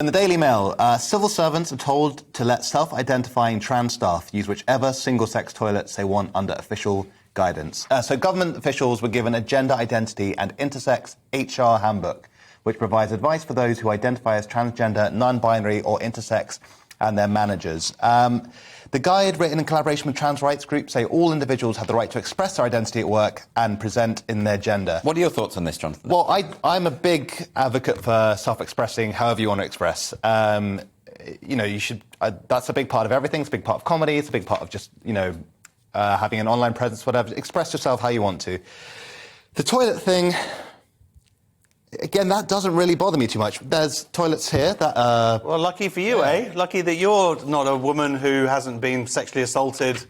In the Daily Mail, civil servants are told to let self-identifying trans staff use whichever single-sex toilets they want under official guidance. So government officials were given a gender identity and intersex HR handbook, which provides advice for those who identify as transgender, non-binary or intersex and their managers. The guide, written in collaboration with trans rights groups, say all individuals have the right to express their identity at work and present in their gender. What are your thoughts on this, Jonathan? Well, I'm a big advocate for self-expressing however you want to express. You should. That's a big part of everything. It's a big part of comedy. It's a big part of just, having an online presence, whatever. Express yourself how you want to. The toilet thing, again, that doesn't really bother me too much. There's toilets here that Well, lucky for you, eh? Lucky that you're not a woman who hasn't been sexually assaulted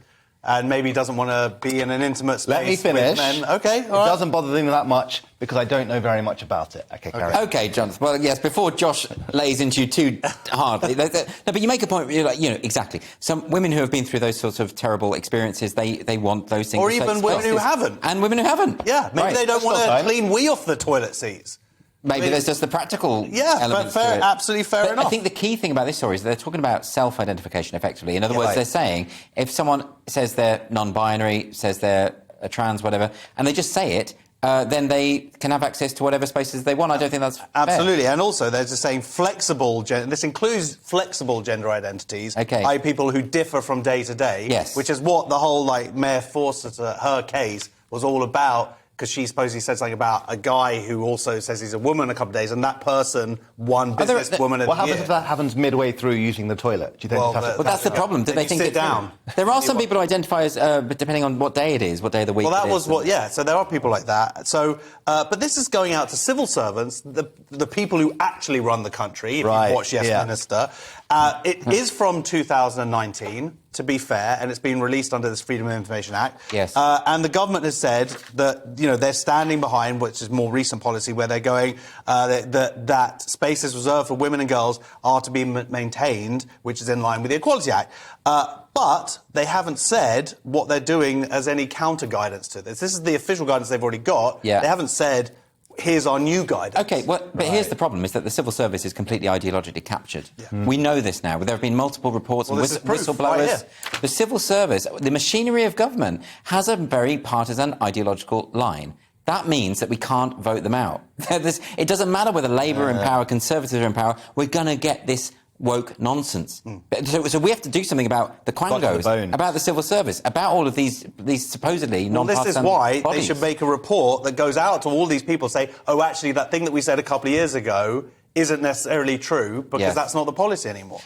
and maybe doesn't want to be in an intimate space. Let me finish. With men. OK, It doesn't bother me that much because I don't know very much about it. OK, carry on. OK, Jonathan. Well, yes, before Josh lays into you too hard. No, but you make a point, you're like, exactly. Some women who have been through those sorts of terrible experiences, they want those things. Or even women who haven't. And women who haven't. Yeah, maybe they don't want to clean wee off the toilet seats. Maybe there's just the practical elements but to it. Absolutely fair enough. I think the key thing about this story is they're talking about self-identification, effectively. In other words, they're saying if someone says they're non-binary, says they're a trans, whatever, and they just say it, then they can have access to whatever spaces they want. I don't think that's absolutely fair. And also, they're just saying flexible. This includes flexible gender identities, i.e., people who differ from day to day. Yes, which is what the whole Mayor Forster, her case was all about. Because she supposedly said something about a guy who also says he's a woman a couple of days, and that person won business woman of the year. What happens if that happens midway through using the toilet? Do you think that's the problem. Did they think sit down? There are some people who identify as, depending on what day it is, what day of the week. Well, that was So there are people like that. So, but this is going out to civil servants, the people who actually run the country. If you watch Yes Minister, it is from 2019. To be fair, and it's been released under this Freedom of Information Act. Yes. And the government has said that, they're standing behind, which is more recent policy, where they're going, that spaces reserved for women and girls are to be maintained, which is in line with the Equality Act. But they haven't said what they're doing as any counter-guidance to this. This is the official guidance they've already got. Yeah. They haven't said, here's our new guidance. OK, well, but here's the problem, is that the civil service is completely ideologically captured. Yeah. We know this now. There have been multiple reports and whistleblowers. The civil service, the machinery of government, has a very partisan ideological line. That means that we can't vote them out. It doesn't matter whether Labour are in power, Conservatives are in power, we're going to get this woke nonsense. So we have to do something about the quangos, about the civil service, about all of these supposedly non-partisan bodies. This is why they should make a report that goes out to all these people, say, oh, actually, that thing that we said a couple of years ago isn't necessarily true, because that's not the policy anymore.